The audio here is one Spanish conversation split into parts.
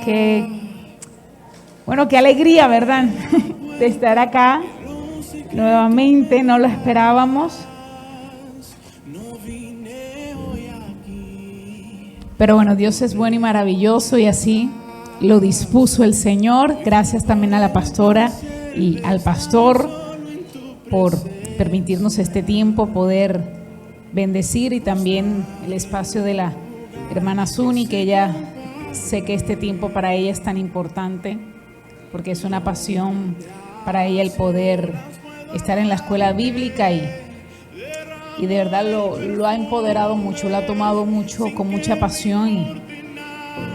Qué alegría, ¿verdad? De estar acá nuevamente, no lo esperábamos. Pero bueno, Dios es bueno y maravilloso y así lo dispuso el Señor. Gracias también a la pastora y al pastor por permitirnos este tiempo, poder bendecir, y también el espacio de la hermana Zuni, que ella, sé que este tiempo para ella es tan importante porque es una pasión para ella el poder estar en la escuela bíblica y de verdad lo ha empoderado mucho, lo ha tomado mucho, con mucha pasión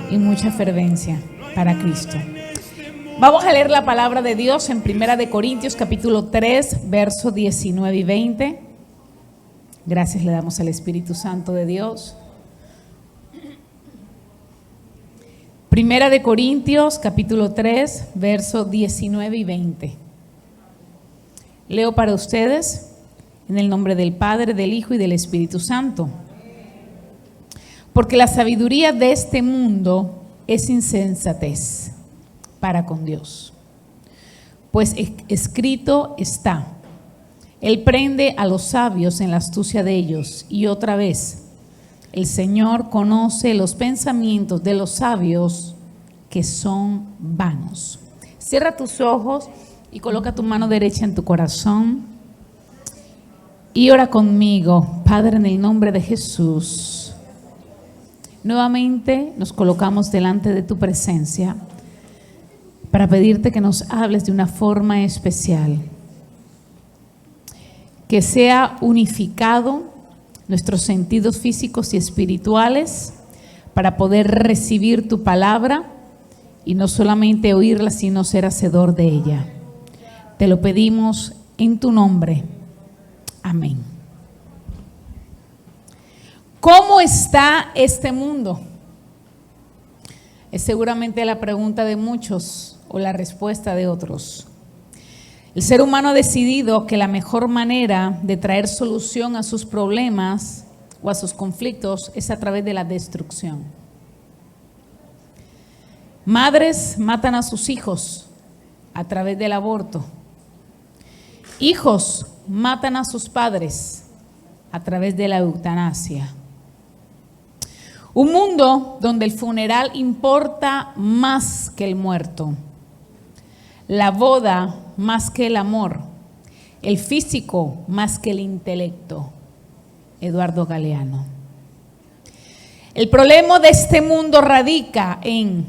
y mucha fervencia para Cristo. Vamos a leer la palabra de Dios en 1 de Corintios capítulo 3, versos 19 y 20. Gracias le damos al Espíritu Santo de Dios. 1 de Corintios capítulo 3, versos 19 y 20. Leo para ustedes en el nombre del Padre, del Hijo y del Espíritu Santo. Porque la sabiduría de este mundo es insensatez para con Dios. Pues escrito está: Él prende a los sabios en la astucia de ellos. Y otra vez, el Señor conoce los pensamientos de los sabios, que son vanos. Cierra tus ojos y coloca tu mano derecha en tu corazón y ora conmigo. Padre, en el nombre de Jesús, nuevamente nos colocamos delante de tu presencia para pedirte que nos hables de una forma especial, que sea unificado nuestros sentidos físicos y espirituales para poder recibir tu palabra y no solamente oírla, sino ser hacedor de ella. Te lo pedimos en tu nombre. Amén. ¿Cómo está este mundo? Es seguramente la pregunta de muchos o la respuesta de otros. El ser humano ha decidido que la mejor manera de traer solución a sus problemas o a sus conflictos es a través de la destrucción. Madres matan a sus hijos a través del aborto. Hijos matan a sus padres a través de la eutanasia. Un mundo donde el funeral importa más que el muerto, la boda más que el amor, el físico más que el intelecto. Eduardo Galeano. El problema de este mundo radica en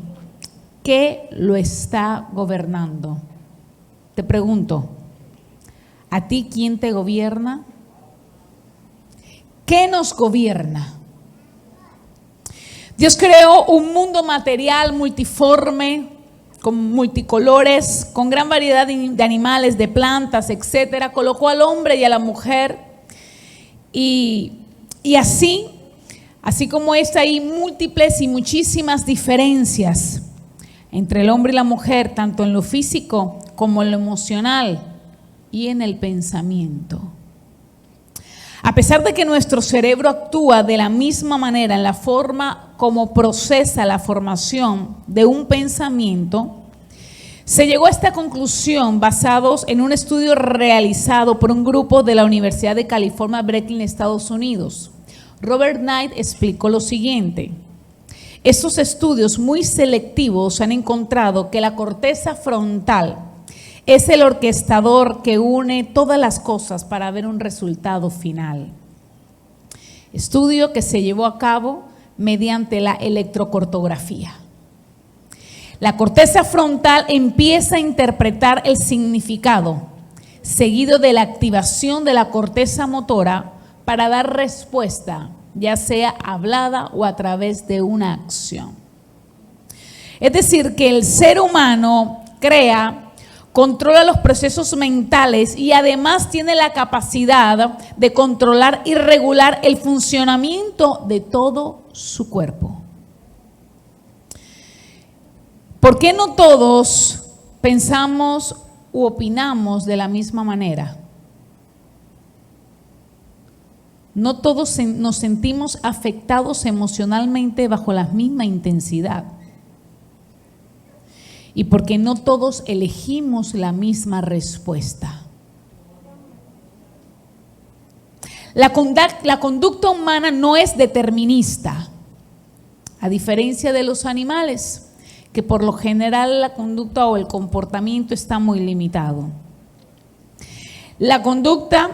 qué lo está gobernando. Te pregunto, ¿a ti quién te gobierna? ¿Qué nos gobierna? Dios creó un mundo material multiforme, con multicolores, con gran variedad de animales, de plantas, etcétera. Colocó al hombre y a la mujer y así como hay múltiples y muchísimas diferencias entre el hombre y la mujer, tanto en lo físico como en lo emocional y en el pensamiento. A pesar de que nuestro cerebro actúa de la misma manera en la forma como procesa la formación de un pensamiento, se llegó a esta conclusión basados en un estudio realizado por un grupo de la Universidad de California, Berkeley, Estados Unidos. Robert Knight explicó lo siguiente: estos estudios muy selectivos han encontrado que la corteza frontal es el orquestador que une todas las cosas para ver un resultado final. Estudio que se llevó a cabo mediante la electrocartografía. La corteza frontal empieza a interpretar el significado, seguido de la activación de la corteza motora para dar respuesta, ya sea hablada o a través de una acción. Es decir, que el ser humano crea, controla los procesos mentales y además tiene la capacidad de controlar y regular el funcionamiento de todo su cuerpo. ¿Por qué no todos pensamos u opinamos de la misma manera? No todos nos sentimos afectados emocionalmente bajo la misma intensidad. y porque no todos elegimos la misma respuesta. La conducta humana no es determinista, a diferencia de los animales, que por lo general la conducta o el comportamiento está muy limitado. La conducta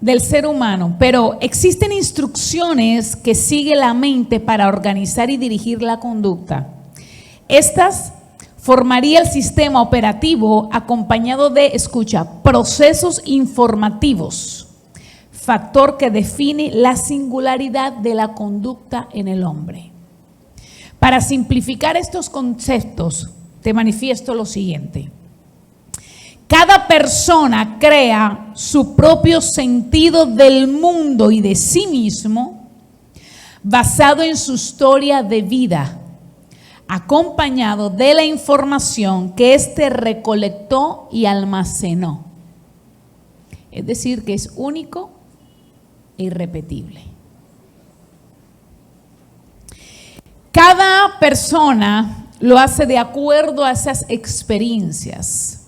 del ser humano, pero existen instrucciones que sigue la mente para organizar y dirigir la conducta. Estas formaría el sistema operativo acompañado de, escucha, procesos informativos, factor que define la singularidad de la conducta en el hombre. Para simplificar estos conceptos, te manifiesto lo siguiente. Cada persona crea su propio sentido del mundo y de sí mismo basado en su historia de vida, acompañado de la información que éste recolectó y almacenó. Es decir, que es único e irrepetible. Cada persona lo hace de acuerdo a esas experiencias.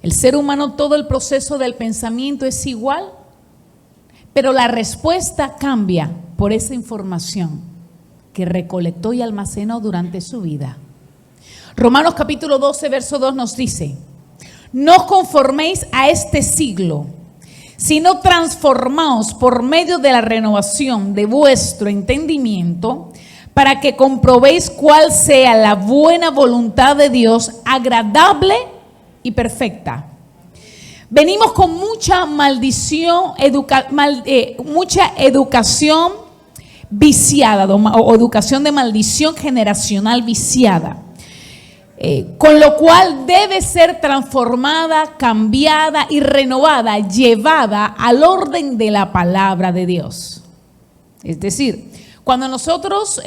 El ser humano, todo el proceso del pensamiento es igual, pero la respuesta cambia por esa información que recolectó y almacenó durante su vida. Romanos capítulo 12, verso 2 nos dice: no os conforméis a este siglo, sino transformaos por medio de la renovación de vuestro entendimiento, para que comprobéis cuál sea la buena voluntad de Dios, agradable y perfecta. Venimos con mucha maldición, mucha educación viciada o educación de maldición generacional viciada. Con lo cual debe ser transformada, cambiada y renovada, llevada al orden de la palabra de Dios. Es decir, cuando nosotros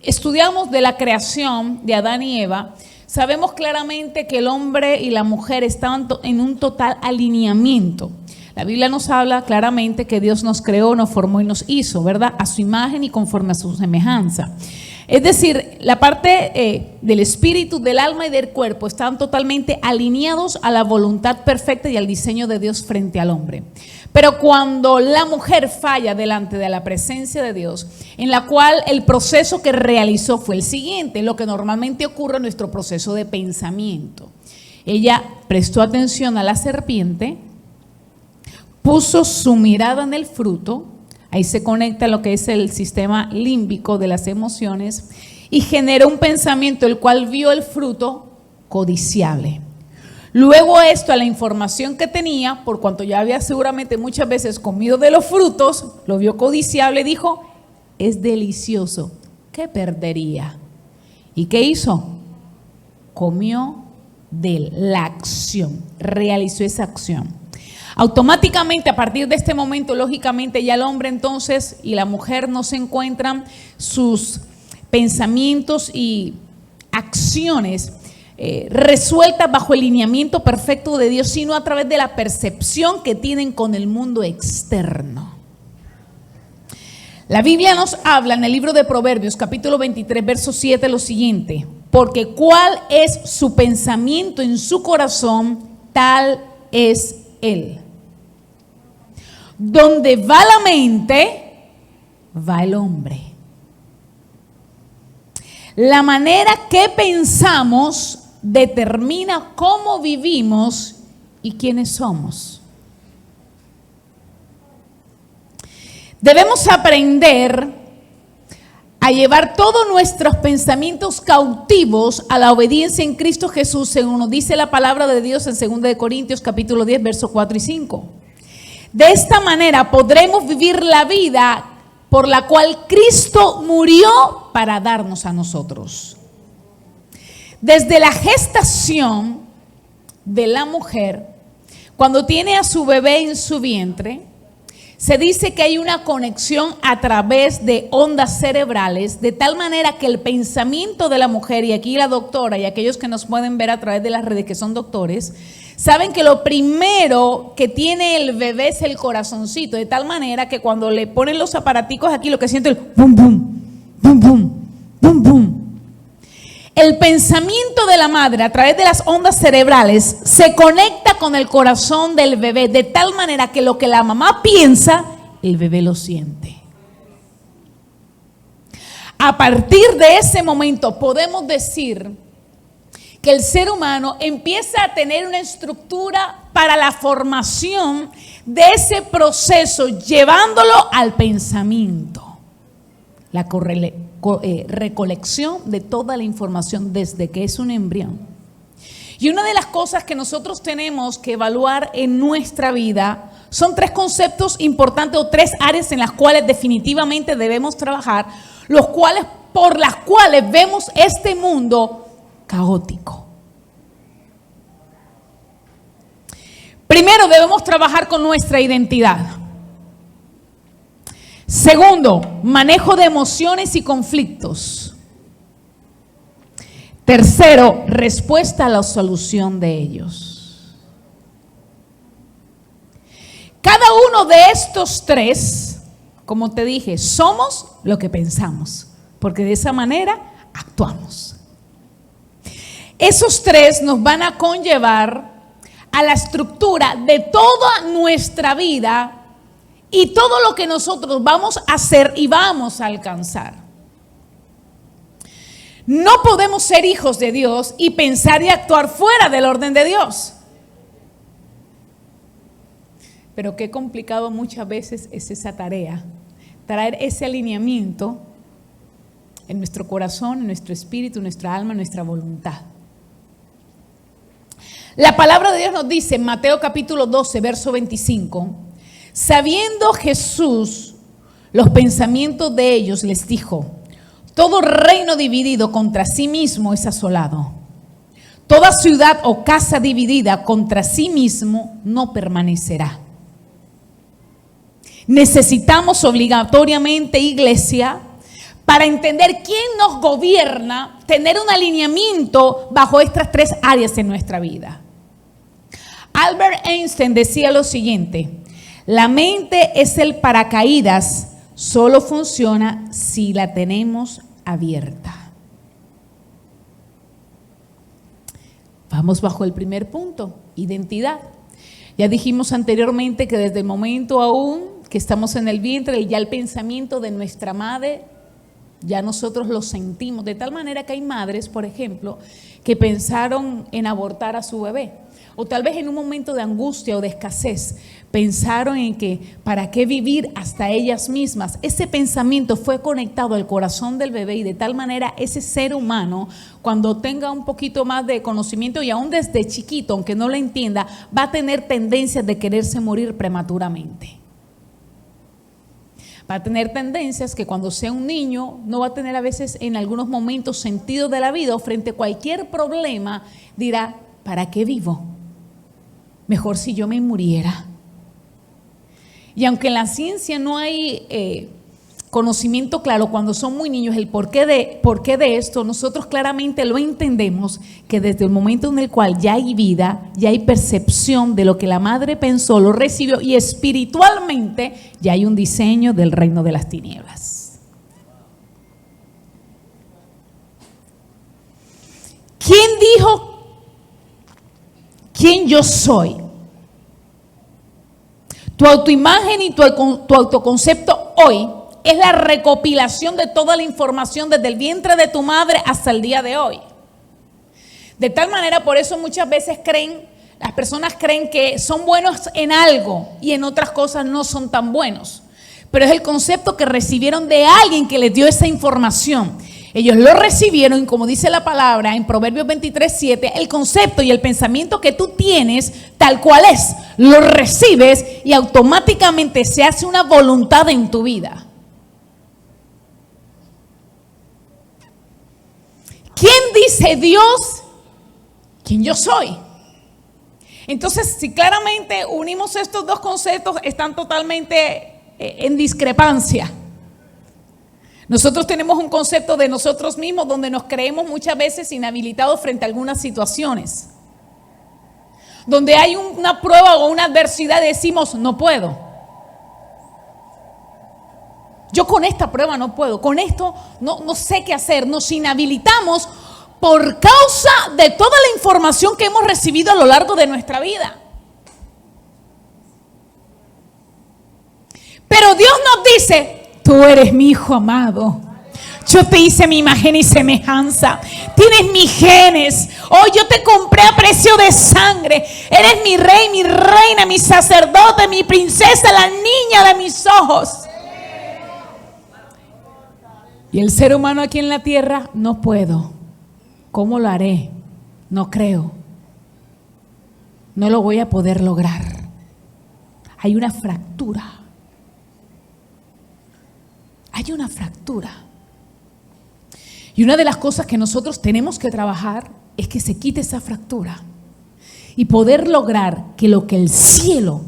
estudiamos de la creación de Adán y Eva, sabemos claramente que el hombre y la mujer estaban en un total alineamiento. La Biblia nos habla claramente que Dios nos creó, nos formó y nos hizo, ¿verdad? A su imagen y conforme a su semejanza. Es decir, la parte del espíritu, del alma y del cuerpo estaban totalmente alineados a la voluntad perfecta y al diseño de Dios frente al hombre. Pero cuando la mujer falla delante de la presencia de Dios, en la cual el proceso que realizó fue el siguiente, lo que normalmente ocurre en nuestro proceso de pensamiento. Ella prestó atención a la serpiente, puso su mirada en el fruto. Ahí se conecta lo que es el sistema límbico de las emociones y generó un pensamiento el cual vio el fruto codiciable. Luego esto, a la información que tenía, por cuanto ya había seguramente muchas veces comido de los frutos, lo vio codiciable y dijo: es delicioso, ¿qué perdería? ¿Y qué hizo? Comió de la acción, realizó esa acción. Automáticamente, a partir de este momento, lógicamente ya el hombre entonces y la mujer no se encuentran sus pensamientos y acciones resueltas bajo el lineamiento perfecto de Dios, sino a través de la percepción que tienen con el mundo externo. La Biblia nos habla en el libro de Proverbios, capítulo 23, verso 7, lo siguiente: porque cuál es su pensamiento en su corazón, tal es él. Donde va la mente, va el hombre. La manera que pensamos determina cómo vivimos y quiénes somos. Debemos aprender a llevar todos nuestros pensamientos cautivos a la obediencia en Cristo Jesús, según nos dice la palabra de Dios en 2 Corintios capítulo 10, versos 4 y 5. De esta manera podremos vivir la vida por la cual Cristo murió para darnos a nosotros. Desde la gestación de la mujer, cuando tiene a su bebé en su vientre, se dice que hay una conexión a través de ondas cerebrales, de tal manera que el pensamiento de la mujer, y aquí la doctora y aquellos que nos pueden ver a través de las redes que son doctores, saben que lo primero que tiene el bebé es el corazoncito, de tal manera que cuando le ponen los aparaticos aquí, lo que siente es el bum, bum, bum, bum, bum, bum. El pensamiento de la madre a través de las ondas cerebrales se conecta con el corazón del bebé de tal manera que lo que la mamá piensa, el bebé lo siente. A partir de ese momento podemos decir que el ser humano empieza a tener una estructura para la formación de ese proceso, llevándolo al pensamiento. La recolección de toda la información desde que es un embrión. Y una de las cosas que nosotros tenemos que evaluar en nuestra vida son 3 conceptos importantes o 3 áreas en las cuales definitivamente debemos trabajar, por las cuales vemos este mundo caótico. Primero, debemos trabajar con nuestra identidad. Segundo, manejo de emociones y conflictos. Tercero, respuesta a la solución de ellos. Cada uno de estos 3, como te dije, somos lo que pensamos, porque de esa manera actuamos. Esos 3 nos van a conllevar a la estructura de toda nuestra vida y todo lo que nosotros vamos a hacer y vamos a alcanzar. No podemos ser hijos de Dios y pensar y actuar fuera del orden de Dios. Pero qué complicado muchas veces es esa tarea, traer ese alineamiento en nuestro corazón, en nuestro espíritu, en nuestra alma, en nuestra voluntad. La palabra de Dios nos dice en Mateo capítulo 12, verso 25, sabiendo Jesús los pensamientos de ellos, les dijo: todo reino dividido contra sí mismo es asolado. Toda ciudad o casa dividida contra sí mismo no permanecerá. Necesitamos obligatoriamente, iglesia, para entender quién nos gobierna, tener un alineamiento bajo estas 3 áreas en nuestra vida. Albert Einstein decía lo siguiente: la mente es el paracaídas, solo funciona si la tenemos abierta. Vamos bajo el primer punto, identidad. Ya dijimos anteriormente que desde el momento aún que estamos en el vientre, ya el pensamiento de nuestra madre, ya nosotros lo sentimos, de tal manera que hay madres, por ejemplo, que pensaron en abortar a su bebé. O tal vez en un momento de angustia o de escasez, pensaron en que para qué vivir hasta ellas mismas. Ese pensamiento fue conectado al corazón del bebé y de tal manera ese ser humano, cuando tenga un poquito más de conocimiento y aún desde chiquito, aunque no lo entienda, va a tener tendencias de quererse morir prematuramente. Va a tener tendencias que cuando sea un niño no va a tener a veces en algunos momentos sentido de la vida o frente a cualquier problema dirá: ¿para qué vivo? Mejor si yo me muriera. Y aunque en la ciencia no hay conocimiento claro cuando son muy niños el porqué de esto, nosotros claramente lo entendemos, que desde el momento en el cual ya hay vida, ya hay percepción de lo que la madre pensó, lo recibió, y espiritualmente ya hay un diseño del reino de las tinieblas. ¿Quién dijo quién yo soy? Tu autoimagen y tu autoconcepto hoy es la recopilación de toda la información desde el vientre de tu madre hasta el día de hoy. De tal manera, por eso muchas veces las personas creen que son buenos en algo y en otras cosas no son tan buenos. Pero es el concepto que recibieron de alguien que les dio esa información. Ellos lo recibieron y, como dice la palabra en Proverbios 23:7, el concepto y el pensamiento que tú tienes tal cual es, lo recibes y automáticamente se hace una voluntad en tu vida. ¿Quién dice Dios? ¿Quién yo soy? Entonces, si claramente unimos estos 2 conceptos, están totalmente en discrepancia. Nosotros tenemos un concepto de nosotros mismos donde nos creemos muchas veces inhabilitados frente a algunas situaciones. Donde hay una prueba o una adversidad, decimos: no puedo. Yo con esta prueba no puedo, con esto no sé qué hacer. Nos inhabilitamos por causa de toda la información que hemos recibido a lo largo de nuestra vida. Pero Dios nos dice, tú eres mi hijo amado. Yo te hice mi imagen y semejanza. Tienes mis genes. Oh, yo te compré a precio de sangre. Eres mi rey, mi reina, mi sacerdote, mi princesa, la niña de mis ojos. Y el ser humano aquí en la tierra, no puedo. ¿Cómo lo haré? No creo. No lo voy a poder lograr. Hay una fractura. Hay una fractura. Y una de las cosas que nosotros tenemos que trabajar es que se quite esa fractura y poder lograr que lo que el cielo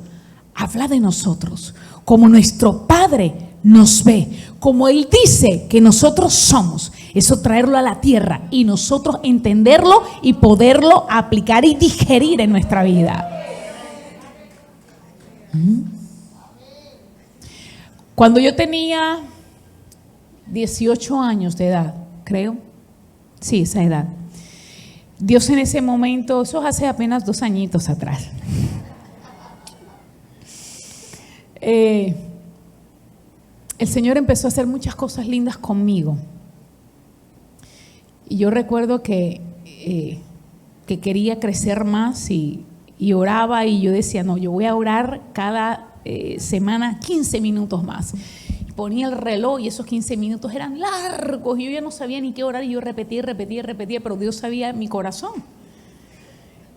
habla de nosotros, como nuestro Padre nos ve, como Él dice que nosotros somos, eso traerlo a la tierra y nosotros entenderlo y poderlo aplicar y digerir en nuestra vida. Cuando yo tenía 18 años de edad, creo, sí, esa edad, Dios en ese momento, eso hace apenas 2 añitos atrás, el Señor empezó a hacer muchas cosas lindas conmigo. Y yo recuerdo que quería crecer más y oraba, y yo decía, no, yo voy a orar cada semana 15 minutos más. Y ponía el reloj y esos 15 minutos eran largos y yo ya no sabía ni qué orar, y yo repetía, pero Dios sabía en mi corazón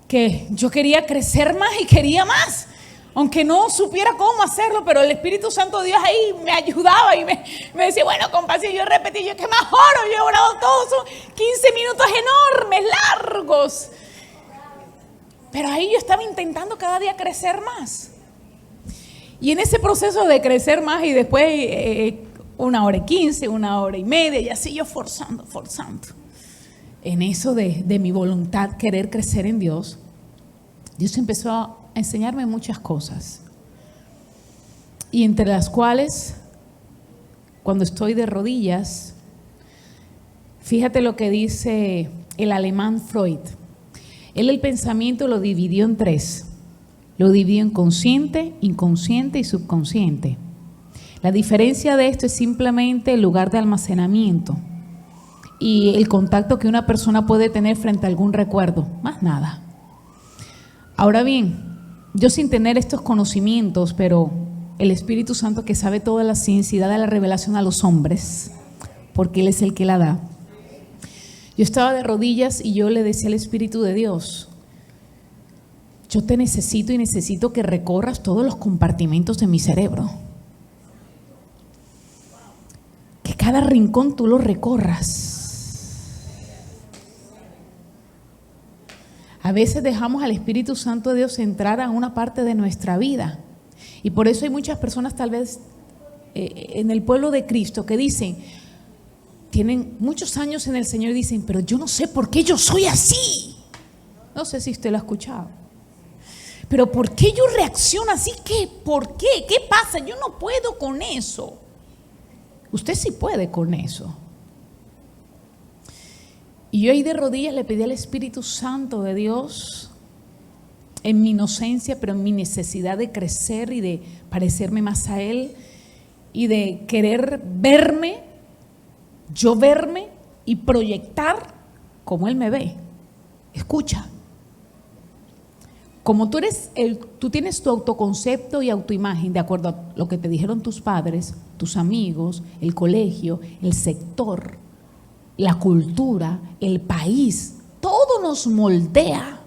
que yo quería crecer más y quería más. Aunque no supiera cómo hacerlo, pero el Espíritu Santo de Dios ahí me ayudaba y me decía, bueno, compasión, yo repetí, yo que más oro, yo he orado todos, son 15 minutos enormes, largos. Pero ahí yo estaba intentando cada día crecer más. Y en ese proceso de crecer más y después 1h15, 1h30, y así yo forzando. En eso de mi voluntad, querer crecer en Dios, Dios empezó a enseñarme muchas cosas, y entre las cuales, cuando estoy de rodillas, fíjate lo que dice el alemán Freud. Él el pensamiento lo dividió en 3, lo dividió en consciente, inconsciente y subconsciente. La diferencia de esto es simplemente el lugar de almacenamiento y el contacto que una persona puede tener frente a algún recuerdo, más nada. Ahora bien, yo sin tener estos conocimientos, pero el Espíritu Santo, que sabe toda la ciencia y da la revelación a los hombres, porque Él es el que la da. Yo estaba de rodillas y yo le decía al Espíritu de Dios, yo te necesito y necesito que recorras todos los compartimentos de mi cerebro. Que cada rincón tú lo recorras. A veces dejamos al Espíritu Santo de Dios entrar a una parte de nuestra vida. Y por eso hay muchas personas tal vez en el pueblo de Cristo que dicen, tienen muchos años en el Señor y dicen, pero yo no sé por qué yo soy así. No sé si usted lo ha escuchado. Pero ¿por qué yo reacciono así? ¿Qué? ¿Por qué? ¿Qué pasa? Yo no puedo con eso. Usted sí puede con eso. Y yo ahí de rodillas le pedí al Espíritu Santo de Dios, en mi inocencia, pero en mi necesidad de crecer y de parecerme más a Él y de querer verme y proyectar como Él me ve. Escucha, como tú tienes tu autoconcepto y autoimagen de acuerdo a lo que te dijeron tus padres, tus amigos, el colegio, el sector, la cultura, el país, todo nos moldea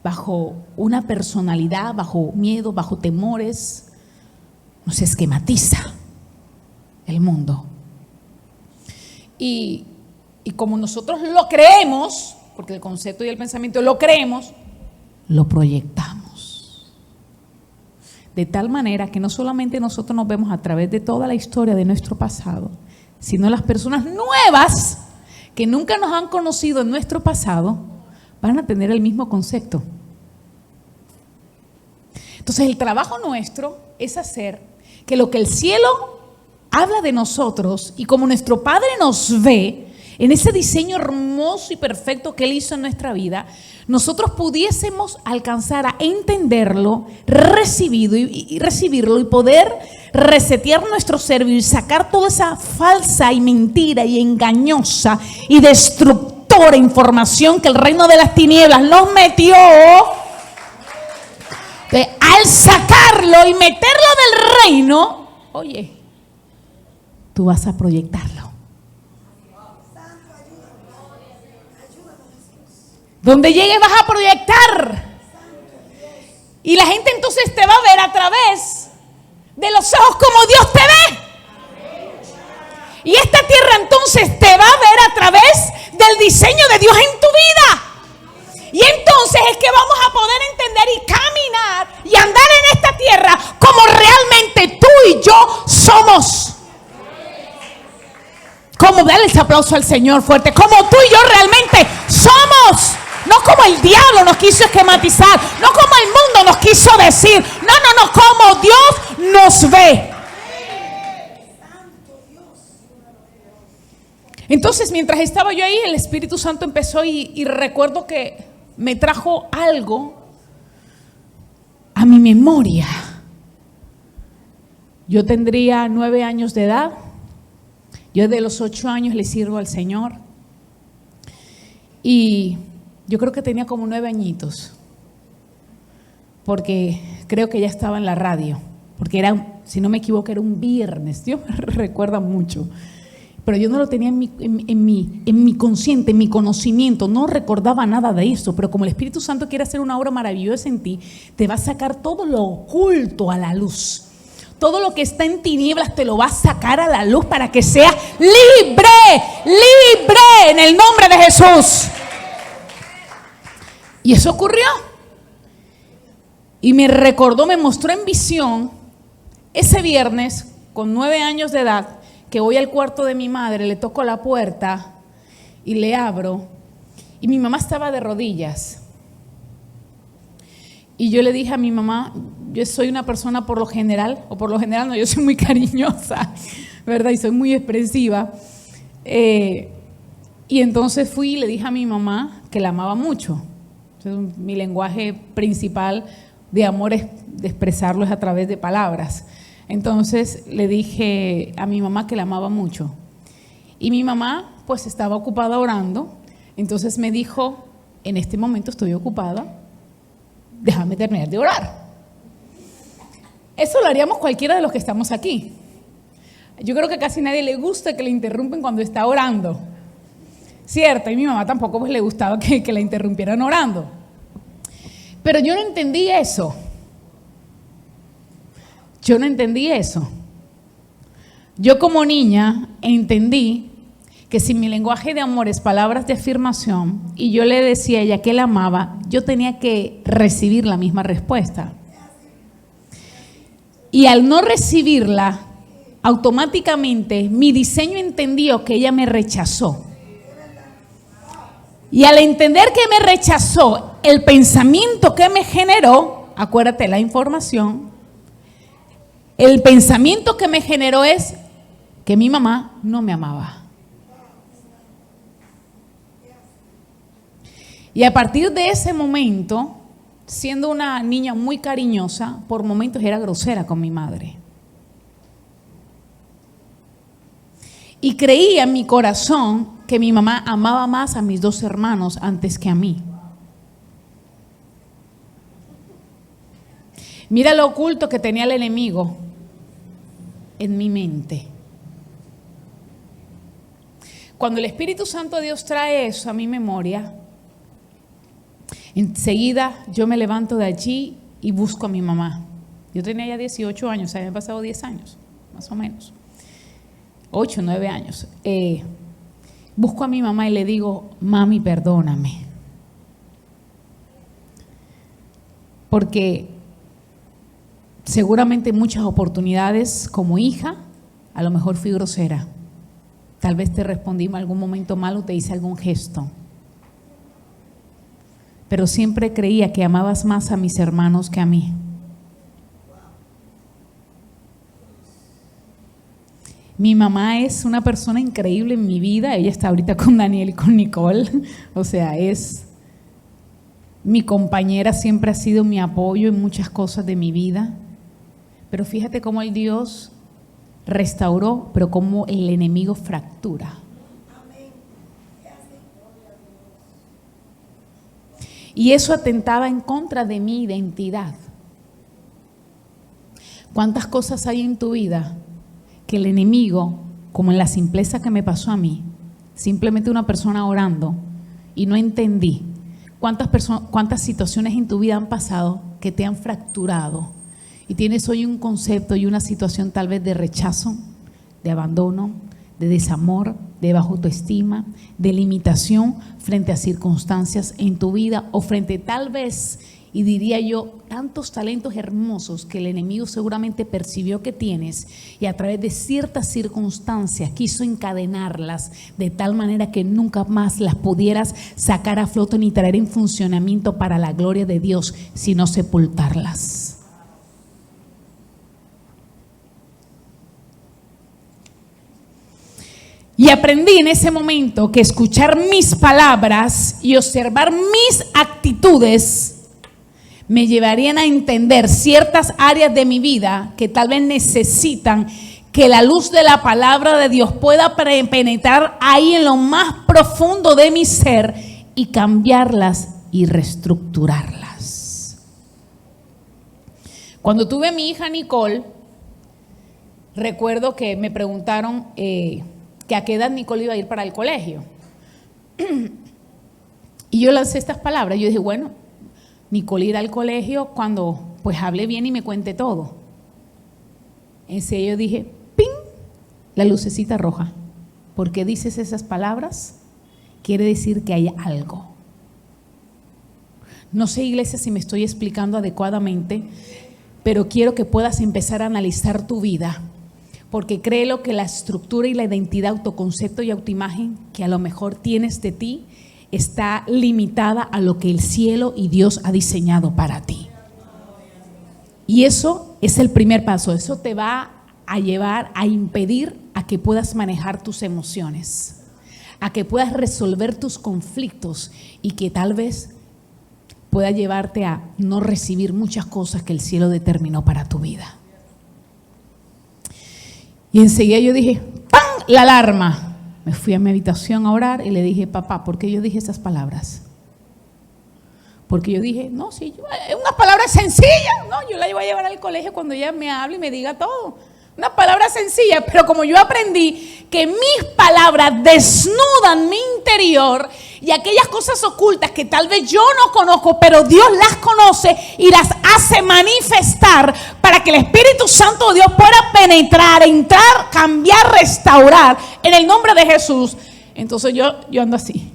bajo una personalidad, bajo miedo, bajo temores, nos esquematiza el mundo. Y como nosotros lo creemos, porque el concepto y el pensamiento lo creemos, lo proyectamos. De tal manera que no solamente nosotros nos vemos a través de toda la historia de nuestro pasado, sino las personas nuevas que nunca nos han conocido en nuestro pasado van a tener el mismo concepto. Entonces el trabajo nuestro es hacer que lo que el cielo habla de nosotros y como nuestro Padre nos ve, en ese diseño hermoso y perfecto que Él hizo en nuestra vida, nosotros pudiésemos alcanzar a entenderlo, recibirlo y poder resetear nuestro cerebro y sacar toda esa falsa y mentira y engañosa y destructora información que el reino de las tinieblas nos metió. Al sacarlo y meterlo del reino, oye, tú vas a proyectarlo. Donde llegue vas a proyectar. Y la gente entonces te va a ver a través de los ojos como Dios te ve. Y esta tierra entonces te va a ver a través del diseño de Dios en tu vida. Y entonces es que vamos a poder entender y caminar y andar en esta tierra como realmente tú y yo somos. Como darle ese aplauso al Señor fuerte, como tú y yo realmente somos. No como el diablo nos quiso esquematizar, no como el mundo nos quiso decir, no, como Dios nos ve. Entonces, mientras estaba yo ahí, el Espíritu Santo empezó y recuerdo que me trajo algo a mi memoria. Yo tendría 9 años de edad. Yo desde los 8 años le sirvo al Señor. Y yo creo que tenía como 9 añitos. Porque creo que ya estaba en la radio. Porque era, si no me equivoco, era un viernes. Dios me recuerda mucho. Pero yo no lo tenía en mi consciente, en mi conocimiento, no recordaba nada de eso, pero como el Espíritu Santo quiere hacer una obra maravillosa en ti, te va a sacar todo lo oculto a la luz. Todo lo que está en tinieblas te lo va a sacar a la luz para que seas libre, libre en el nombre de Jesús. Y eso ocurrió. Y me recordó, me mostró en visión ese viernes con 9 años de edad, que voy al cuarto de mi madre, le toco la puerta y le abro, y mi mamá estaba de rodillas. Y yo le dije a mi mamá, yo soy una persona por lo general no, yo soy muy cariñosa, ¿verdad? Y soy muy expresiva. Y entonces fui y le dije a mi mamá que la amaba mucho. Entonces, mi lenguaje principal de amor de expresarlo es a través de palabras. Entonces le dije a mi mamá que la amaba mucho. Y mi mamá pues estaba ocupada orando. Entonces me dijo, en este momento estoy ocupada, déjame terminar de orar. Eso lo haríamos cualquiera de los que estamos aquí. Yo creo que a casi nadie le gusta que le interrumpen cuando está orando. Cierto, y mi mamá tampoco pues le gustaba que la interrumpieran orando. Pero yo no entendí eso. Yo no entendí eso. Yo como niña entendí que si mi lenguaje de amor es palabras de afirmación y yo le decía a ella que la amaba, yo tenía que recibir la misma respuesta. Y al no recibirla, automáticamente mi diseño entendió que ella me rechazó. Y al entender que me rechazó, el pensamiento que me generó, acuérdate la información, el pensamiento que me generó es que mi mamá no me amaba. Y a partir de ese momento, siendo una niña muy cariñosa, por momentos era grosera con mi madre. Y creía en mi corazón que mi mamá amaba más a mis 2 hermanos antes que a mí. Mira lo oculto que tenía el enemigo en mi mente. Cuando el Espíritu Santo de Dios trae eso a mi memoria, enseguida yo me levanto de allí y busco a mi mamá. Yo tenía ya 18 años, o sea, me han pasado 10 años, más o menos. 8, 9 años. Busco a mi mamá y le digo, mami, perdóname. Porque seguramente en muchas oportunidades como hija, a lo mejor fui grosera. Tal vez te respondí en algún momento mal o te hice algún gesto. Pero siempre creía que amabas más a mis hermanos que a mí. Mi mamá es una persona increíble en mi vida. Ella está ahorita con Daniel y con Nicole. O sea, es mi compañera, siempre ha sido mi apoyo en muchas cosas de mi vida. Pero fíjate cómo el Dios restauró, pero cómo el enemigo fractura. Y eso atentaba en contra de mi identidad. ¿Cuántas cosas hay en tu vida que el enemigo, como en la simpleza que me pasó a mí, simplemente una persona orando y no entendí cuántas situaciones en tu vida han pasado que te han fracturado y tienes hoy un concepto y una situación tal vez de rechazo, de abandono, de desamor, de baja autoestima, de limitación frente a circunstancias en tu vida o frente tal vez, y diría yo, tantos talentos hermosos que el enemigo seguramente percibió que tienes y a través de ciertas circunstancias quiso encadenarlas de tal manera que nunca más las pudieras sacar a flote ni traer en funcionamiento para la gloria de Dios, sino sepultarlas. Y aprendí en ese momento que escuchar mis palabras y observar mis actitudes me llevarían a entender ciertas áreas de mi vida que tal vez necesitan que la luz de la palabra de Dios pueda penetrar ahí en lo más profundo de mi ser y cambiarlas y reestructurarlas. Cuando tuve a mi hija Nicole, recuerdo que me preguntaron que a qué edad Nicole iba a ir para el colegio. Y yo lancé estas palabras. Yo dije, bueno, Nicole irá al colegio cuando pues hable bien y me cuente todo. Enseguida yo dije, ¡ping!, la lucecita roja. ¿Por qué dices esas palabras? Quiere decir que hay algo. No sé, iglesia, si me estoy explicando adecuadamente, pero quiero que puedas empezar a analizar tu vida, porque créelo que la estructura y la identidad, autoconcepto y autoimagen que a lo mejor tienes de ti está limitada a lo que el cielo y Dios ha diseñado para ti. Y eso es el primer paso. Eso te va a llevar a impedir a que puedas manejar tus emociones, a que puedas resolver tus conflictos y que tal vez pueda llevarte a no recibir muchas cosas que el cielo determinó para tu vida. Y enseguida yo dije, ¡pam!, la alarma. Me fui a mi habitación a orar y le dije, papá, ¿por qué yo dije esas palabras? Porque yo dije, no, sí, es una palabra sencilla, no, yo la voy a llevar al colegio cuando ella me hable y me diga todo. Una palabra sencilla, pero como yo aprendí que mis palabras desnudan mi interior y aquellas cosas ocultas que tal vez yo no conozco, pero Dios las conoce y las hace manifestar para que el Espíritu Santo de Dios pueda penetrar, entrar, cambiar, restaurar en el nombre de Jesús. Entonces yo ando así.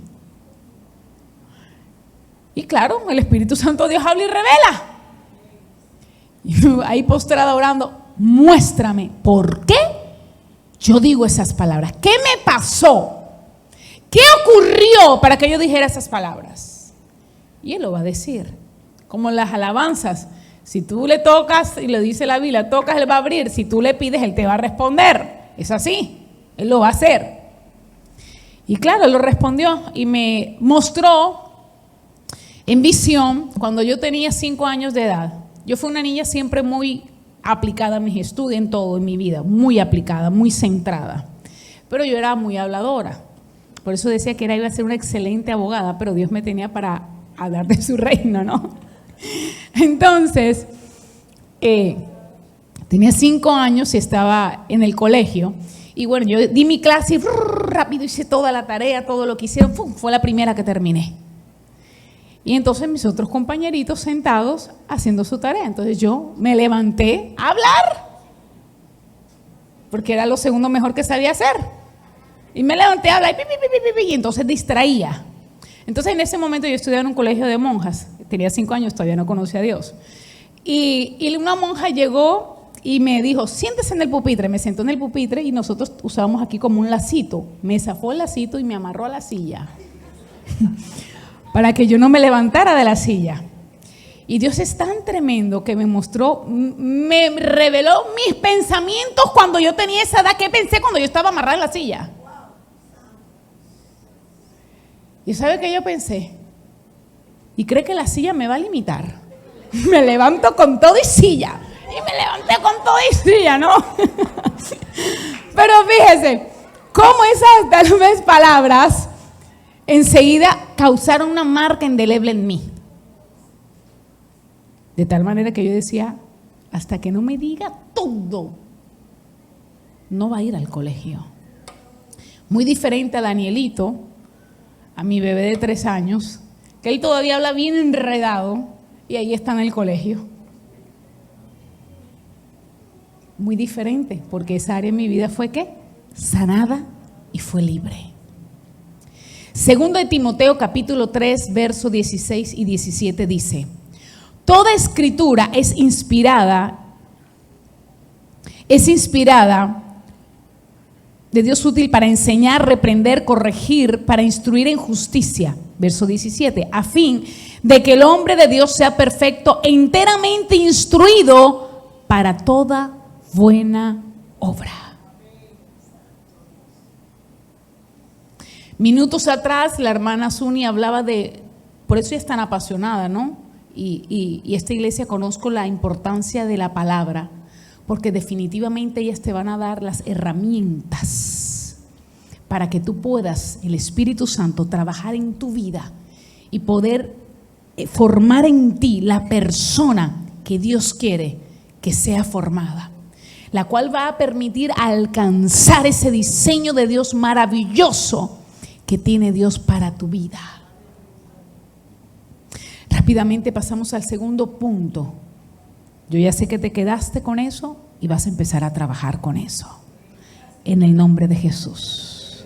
Y claro, el Espíritu Santo de Dios habla y revela. Y ahí postrada orando, muéstrame por qué yo digo esas palabras. ¿Qué me pasó? ¿Qué ocurrió para que yo dijera esas palabras? Y Él lo va a decir. Como las alabanzas. Si tú le tocas, y le dice la Biblia, tocas, Él va a abrir. Si tú le pides, Él te va a responder. Es así. Él lo va a hacer. Y claro, Él lo respondió y me mostró en visión cuando yo tenía 5 años de edad. Yo fui una niña siempre muy aplicada a mis estudios, en todo en mi vida, muy aplicada, muy centrada. Pero yo era muy habladora. Por eso decía que iba a ser una excelente abogada, pero Dios me tenía para hablar de su reino, ¿no? Entonces, tenía 5 años y estaba en el colegio. Y bueno, yo di mi clase y rápido hice toda la tarea, todo lo que hicieron. Fue la primera que terminé. Y entonces mis otros compañeritos sentados haciendo su tarea. Entonces yo me levanté a hablar, porque era lo segundo mejor que sabía hacer. Y me levanté a hablar y entonces distraía. Entonces en ese momento yo estudiaba en un colegio de monjas. Tenía 5 años, todavía no conocía a Dios. Y una monja llegó y me dijo, siéntese en el pupitre. Me sentó en el pupitre y nosotros usábamos aquí como un lacito. Me zafó el lacito y me amarró a la silla. Para que yo no me levantara de la silla. Y Dios es tan tremendo que me mostró, me reveló mis pensamientos cuando yo tenía esa edad. ¿Qué pensé cuando yo estaba amarrada en la silla? ¿Y sabe qué yo pensé? ¿Y cree que la silla me va a limitar? Me levanto con todo y silla. Y me levanté con todo y silla, ¿no? Pero fíjese, cómo esas tal vez palabras enseguida causaron una marca indeleble en mí. De tal manera que yo decía, hasta que no me diga todo, no va a ir al colegio. Muy diferente a Danielito, a mi bebé de 3 años, que él todavía habla bien enredado y ahí está en el colegio. Muy diferente, porque esa área en mi vida fue ¿qué? Sanada y fue libre. Segundo de Timoteo capítulo 3, verso 16 y 17 dice: toda escritura es inspirada de Dios, útil para enseñar, reprender, corregir, para instruir en justicia. Verso 17, a fin de que el hombre de Dios sea perfecto, enteramente instruido para toda buena obra. Minutos atrás la hermana Suni hablaba de, por eso ella es tan apasionada, ¿no? Y esta iglesia conozco la importancia de la palabra, porque definitivamente ellas te van a dar las herramientas para que tú puedas, el Espíritu Santo, trabajar en tu vida y poder formar en ti la persona que Dios quiere que sea formada, la cual va a permitir alcanzar ese diseño de Dios maravilloso que tiene Dios para tu vida. Rápidamente pasamos al segundo punto. Yo ya sé que te quedaste con eso y vas a empezar a trabajar con eso. En el nombre de Jesús.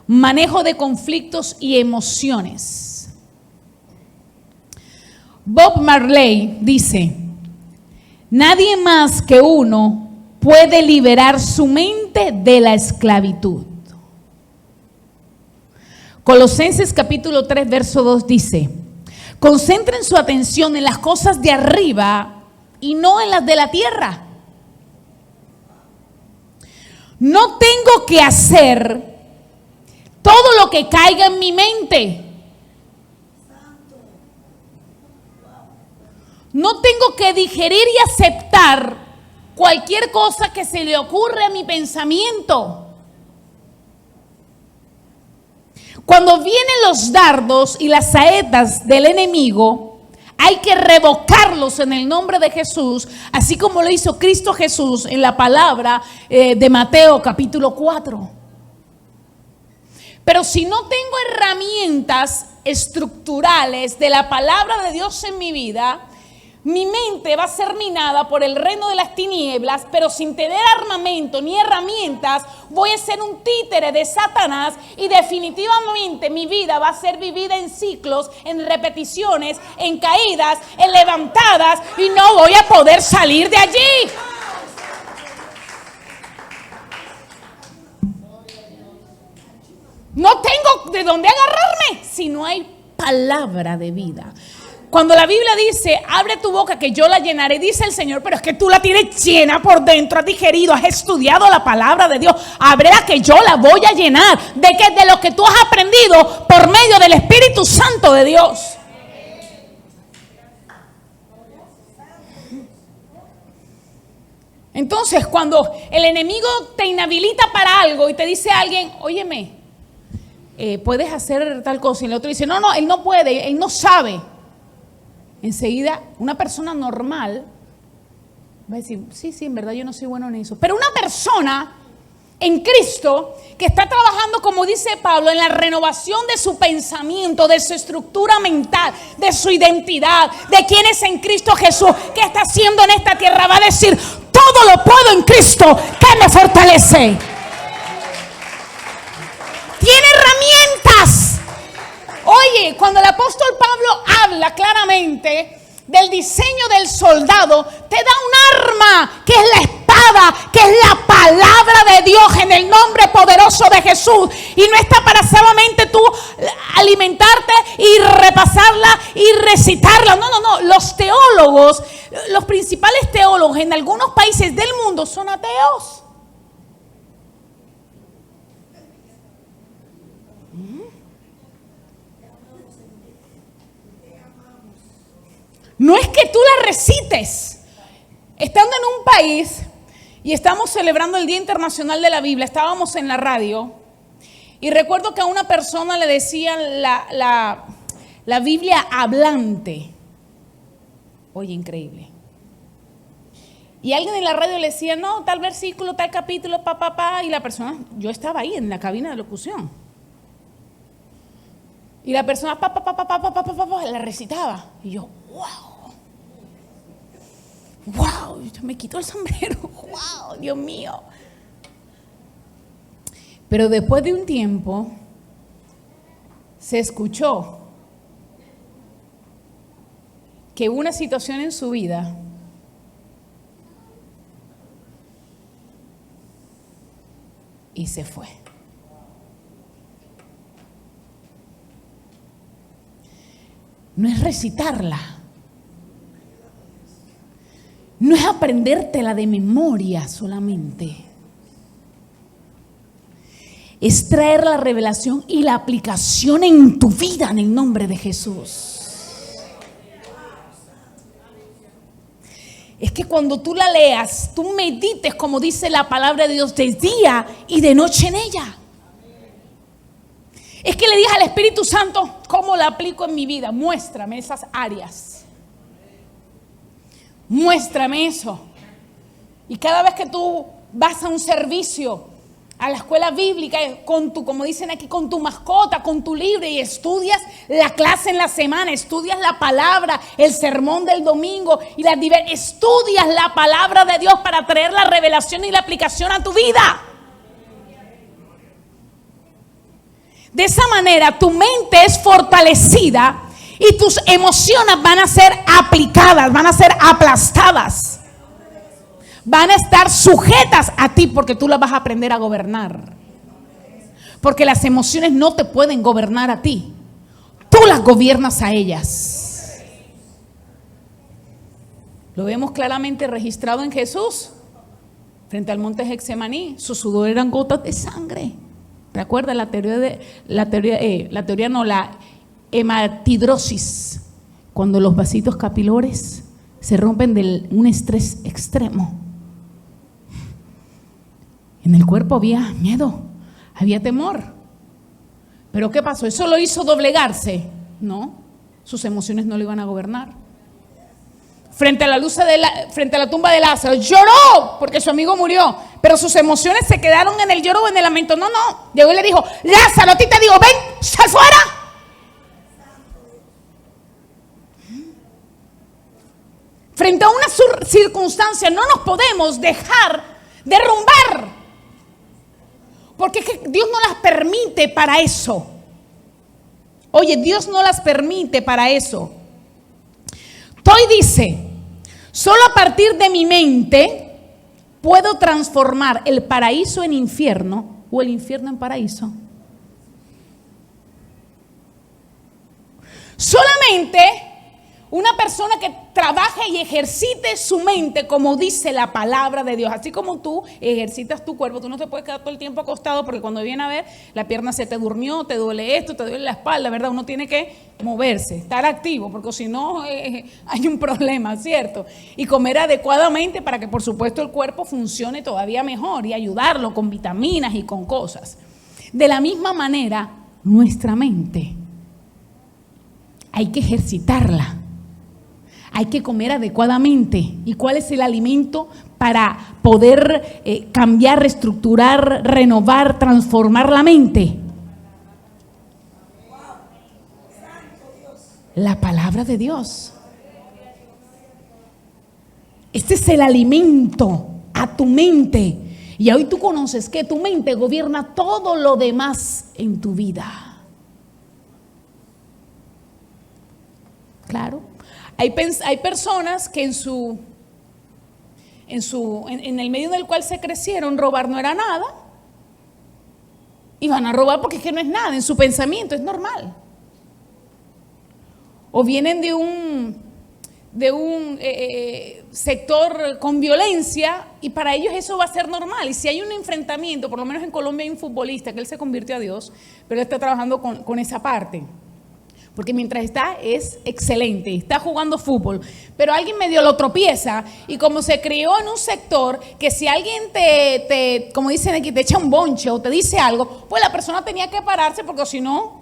Manejo de conflictos y emociones. Bob Marley dice: nadie más que uno puede liberar su mente de la esclavitud. Colosenses capítulo 3, verso 2 dice: concentren su atención en las cosas de arriba y no en las de la tierra. No tengo que hacer todo lo que caiga en mi mente. No tengo que digerir y aceptar cualquier cosa que se le ocurre a mi pensamiento. Cuando vienen los dardos y las saetas del enemigo, hay que revocarlos en el nombre de Jesús, así como lo hizo Cristo Jesús en la palabra de Mateo capítulo 4. Pero si no tengo herramientas estructurales de la palabra de Dios en mi vida, mi mente va a ser minada por el reino de las tinieblas, pero sin tener armamento ni herramientas, voy a ser un títere de Satanás y definitivamente mi vida va a ser vivida en ciclos, en repeticiones, en caídas, en levantadas y no voy a poder salir de allí. No tengo de dónde agarrarme si no hay palabra de vida. Cuando la Biblia dice, abre tu boca que yo la llenaré, dice el Señor, pero es que tú la tienes llena por dentro, has digerido, has estudiado la palabra de Dios. Ábrela que yo la voy a llenar de lo que tú has aprendido por medio del Espíritu Santo de Dios. Entonces, cuando el enemigo te inhabilita para algo y te dice a alguien, óyeme, puedes hacer tal cosa, y el otro dice, no, él no puede, él no sabe. Enseguida, una persona normal va a decir, sí, en verdad yo no soy bueno en eso. Pero una persona en Cristo que está trabajando, como dice Pablo, en la renovación de su pensamiento, de su estructura mental, de su identidad, de quién es en Cristo Jesús, qué está haciendo en esta tierra, va a decir, todo lo puedo en Cristo que me fortalece. Tiene herramientas. Oye, cuando el apóstol Pablo habla claramente del diseño del soldado, te da un arma que es la espada, que es la palabra de Dios en el nombre poderoso de Jesús. Y no está para solamente tú alimentarte y repasarla y recitarla. No. Los teólogos, los principales teólogos en algunos países del mundo son ateos. No es que tú la recites. Estando en un país y estamos celebrando el Día Internacional de la Biblia, estábamos en la radio y recuerdo que a una persona le decían la Biblia hablante. Oye, increíble. Y alguien en la radio le decía, no, tal versículo, tal capítulo, y la persona, yo estaba ahí en la cabina de locución. Y la persona, la recitaba. Y yo, wow, me quitó el sombrero, wow, Dios mío. Pero después de un tiempo, se escuchó que hubo una situación en su vida y se fue. No es recitarla, no es aprendértela de memoria solamente, es traer la revelación y la aplicación en tu vida en el nombre de Jesús. Es que cuando tú la leas, tú medites como dice la palabra de Dios de día y de noche en ella. Es que le dije al Espíritu Santo, ¿cómo la aplico en mi vida? Muéstrame esas áreas. Muéstrame eso. Y cada vez que tú vas a un servicio, a la escuela bíblica, con tu, como dicen aquí, con tu mascota, con tu libro, y estudias la clase en la semana, estudias la palabra, el sermón del domingo, y estudias la palabra de Dios para traer la revelación y la aplicación a tu vida. De esa manera tu mente es fortalecida y tus emociones van a ser aplicadas, van a ser aplastadas. Van a estar sujetas a ti porque tú las vas a aprender a gobernar. Porque las emociones no te pueden gobernar a ti. Tú las gobiernas a ellas. Lo vemos claramente registrado en Jesús. Frente al monte Getsemaní, su sudor eran gotas de sangre. ¿Recuerda la hematidrosis? Cuando los vasitos capilares se rompen de un estrés extremo. En el cuerpo había miedo, había temor. ¿Pero qué pasó? ¿Eso lo hizo doblegarse? No, sus emociones no lo iban a gobernar. Frente a la tumba de Lázaro, lloró porque su amigo murió, pero sus emociones se quedaron en el lloro o en el lamento. No, llegó y le dijo, Lázaro, a ti te digo, ven, sal fuera. Frente a una circunstancia no nos podemos dejar derrumbar, porque es que Dios no las permite para eso. Oye, Dios no las permite para eso. Toy dice, solo a partir de mi mente puedo transformar el paraíso en infierno o el infierno en paraíso. Solamente una persona que trabaje y ejercite su mente como dice la palabra de Dios. Así como tú ejercitas tu cuerpo, tú no te puedes quedar todo el tiempo acostado porque cuando viene a ver, la pierna se te durmió, te duele esto, te duele la espalda, ¿verdad? Uno tiene que moverse, estar activo, porque si no hay un problema, ¿cierto? Y comer adecuadamente para que por supuesto el cuerpo funcione todavía mejor y ayudarlo con vitaminas y con cosas. De la misma manera, nuestra mente hay que ejercitarla. Hay que comer adecuadamente. ¿Y cuál es el alimento para poder cambiar, reestructurar, renovar, transformar la mente? La palabra de Dios. Este es el alimento a tu mente. Y hoy tú conoces que tu mente gobierna todo lo demás en tu vida. Claro. Hay personas que en el medio del cual se crecieron, robar no era nada. Y van a robar porque es que no es nada, en su pensamiento es normal. o vienen de un sector con violencia, y para ellos eso va a ser normal. Y si hay un enfrentamiento, por lo menos en Colombia hay un futbolista que él se convirtió a Dios, pero él está trabajando con esa parte. Porque mientras está es excelente, está jugando fútbol, pero alguien medio lo tropieza, y como se crió en un sector que si alguien te como dicen aquí, te echa un bonche o te dice algo, pues la persona tenía que pararse, porque si no,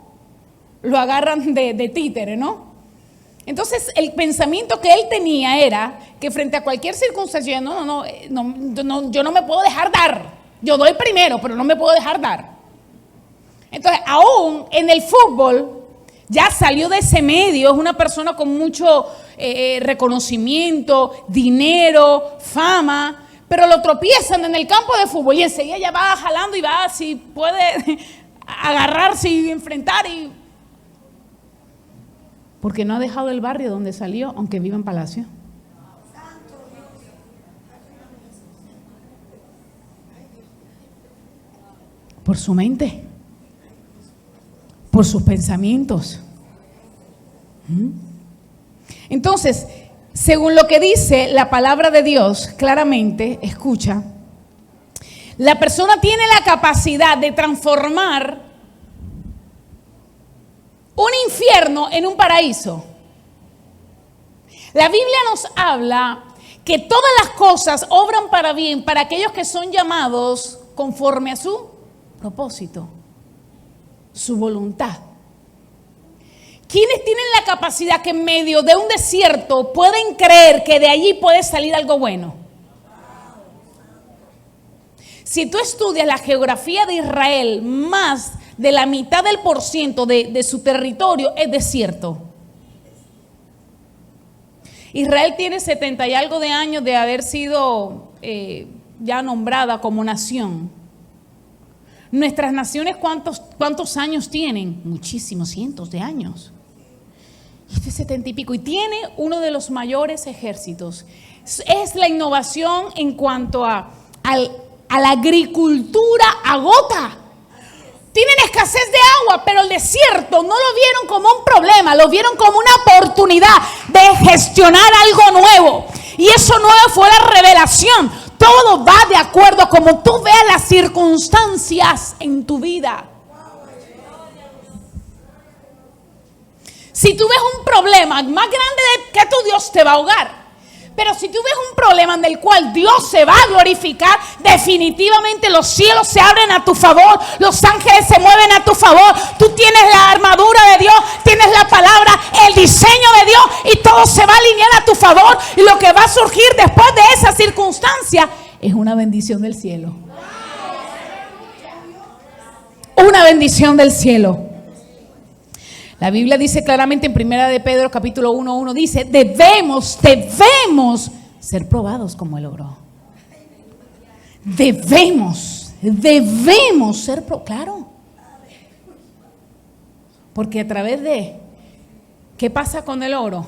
lo agarran de títere, ¿no? Entonces el pensamiento que él tenía era que frente a cualquier circunstancia, yo no me puedo dejar dar, yo doy primero, pero no me puedo dejar dar. Entonces aún en el fútbol, ya salió de ese medio, es una persona con mucho reconocimiento, dinero, fama, pero lo tropiezan en el campo de fútbol y enseguida ya va jalando y va, si puede agarrarse y enfrentar, porque no ha dejado el barrio donde salió, aunque viva en Palacio. Por su mente, por sus pensamientos. Entonces, según lo que dice la palabra de Dios, claramente, escucha, la persona tiene la capacidad de transformar un infierno en un paraíso. La Biblia nos habla que todas las cosas obran para bien para aquellos que son llamados conforme a su propósito, su voluntad. ¿Quiénes tienen la capacidad que en medio de un desierto pueden creer que de allí puede salir algo bueno? Si tú estudias la geografía de Israel, más de la mitad del % de su territorio es desierto. Israel tiene 70 y algo de años de haber sido ya nombrada como nación. Nuestras naciones, ¿cuántos años tienen? Muchísimos, cientos de años. Este 70 y pico, y tiene uno de los mayores ejércitos. Es la innovación en cuanto a la agricultura agota. Tienen escasez de agua, pero el desierto no lo vieron como un problema, lo vieron como una oportunidad de gestionar algo nuevo. Y eso nuevo fue la revelación. Todo va de acuerdo a como tú veas las circunstancias en tu vida. Si tú ves un problema más grande que tu Dios te va a ahogar. Pero si tú ves un problema en el cual Dios se va a glorificar, definitivamente los cielos se abren a tu favor, los ángeles se mueven a tu favor, tú tienes la armadura de Dios, tienes la palabra, el diseño de Dios, y todo se va a alinear a tu favor, y lo que va a surgir después de esa circunstancia es una bendición del cielo. Una bendición del cielo. La Biblia dice claramente en 1 de Pedro capítulo 1:1, dice, debemos ser probados como el oro. Debemos ser probados, claro. Porque a través de, ¿qué pasa con el oro?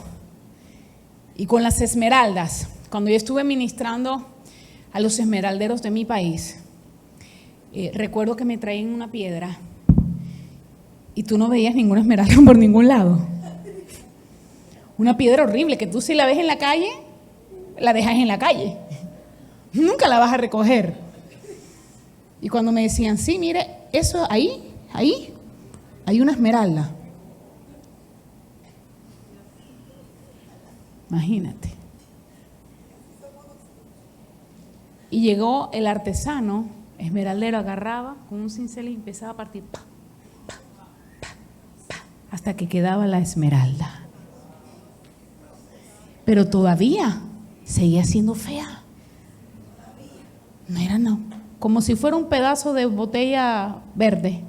Y con las esmeraldas. Cuando yo estuve ministrando a los esmeralderos de mi país, recuerdo que me traían una piedra y tú no veías ninguna esmeralda por ningún lado. Una piedra horrible que tú, si la ves en la calle, la dejas en la calle. Nunca la vas a recoger. Y cuando me decían, sí, mire, eso ahí, hay una esmeralda. Imagínate. Y llegó el artesano esmeraldero, agarraba con un cincel y empezaba a partir, hasta que quedaba la esmeralda. Pero todavía seguía siendo fea. No era como si fuera un pedazo de botella verde.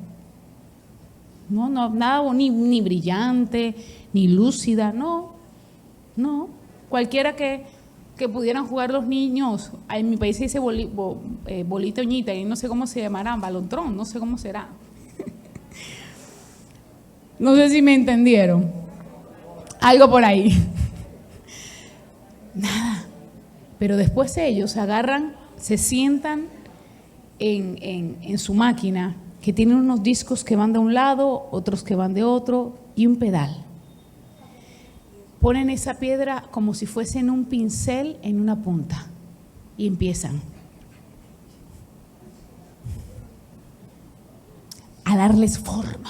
No, nada ni brillante, ni lúcida, no. Cualquiera que pudieran jugar los niños. En mi país se dice bolita uñita, y no sé cómo se llamarán, balontrón, no sé cómo será. No sé si me entendieron. Algo por ahí. Nada. Pero después ellos agarran, se sientan en su máquina, que tiene unos discos que van de un lado, otros que van de otro, y un pedal. ponen esa piedra como si fuese en un pincel en una punta y empiezan a darles forma.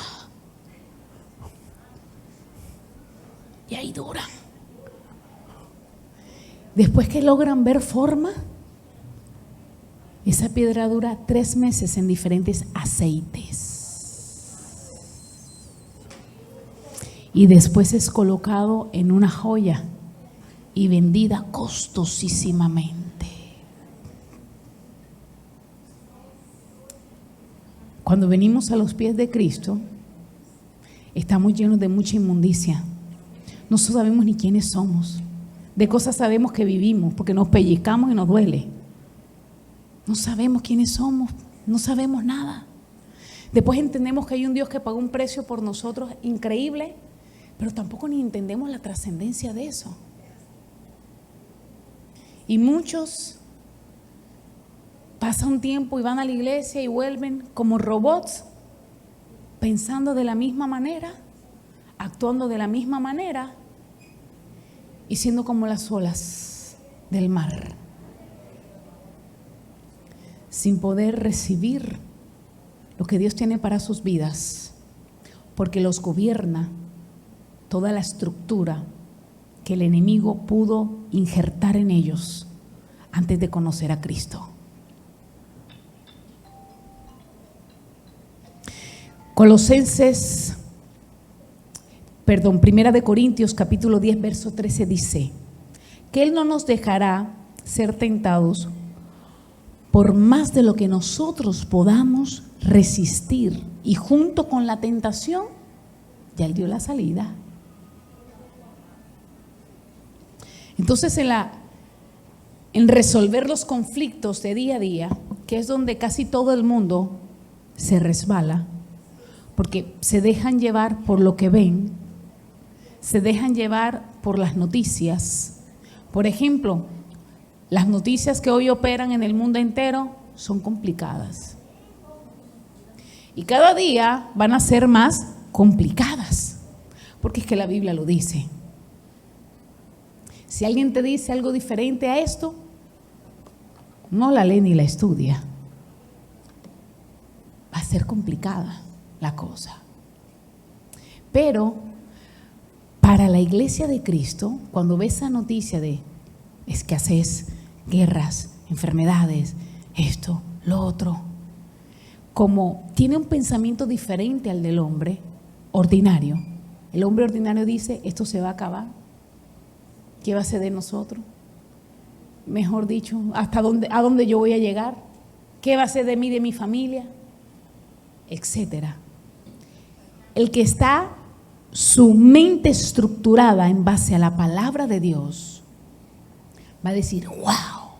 Y ahí duran. Después que logran ver forma, esa piedra dura 3 meses en diferentes aceites. Y después es colocado en una joya y vendida costosísimamente. Cuando venimos a los pies de Cristo, estamos llenos de mucha inmundicia. No sabemos ni quiénes somos. De cosas sabemos que vivimos porque nos pellizcamos y nos duele. No sabemos quiénes somos, no sabemos nada. Después entendemos que hay un Dios que pagó un precio por nosotros increíble, pero tampoco ni entendemos la trascendencia de eso. Y muchos pasan un tiempo y van a la iglesia y vuelven como robots, pensando de la misma manera, actuando de la misma manera y siendo como las olas del mar, sin poder recibir lo que Dios tiene para sus vidas, porque los gobierna toda la estructura que el enemigo pudo injertar en ellos antes de conocer a Cristo. Primera de Corintios capítulo 10 verso 13 dice que Él no nos dejará ser tentados por más de lo que nosotros podamos resistir, y junto con la tentación ya Él dio la salida. Entonces en resolver los conflictos de día a día, que es donde casi todo el mundo se resbala, porque se dejan llevar por lo que ven, se dejan llevar por las noticias. Por ejemplo, las noticias que hoy operan en el mundo entero son complicadas. Y cada día van a ser más complicadas, porque es que la Biblia lo dice. Si alguien te dice algo diferente a esto, no la lee ni la estudia. Va a ser complicada la cosa. Pero para la iglesia de Cristo, cuando ve esa noticia de escasez, guerras, enfermedades, esto, lo otro, como tiene un pensamiento diferente al del hombre ordinario, el hombre ordinario dice: esto se va a acabar, ¿qué va a ser de nosotros? Mejor dicho, a dónde yo voy a llegar, ¿qué va a ser de mí, de mi familia? Etcétera. El que está su mente estructurada en base a la palabra de Dios va a decir: wow,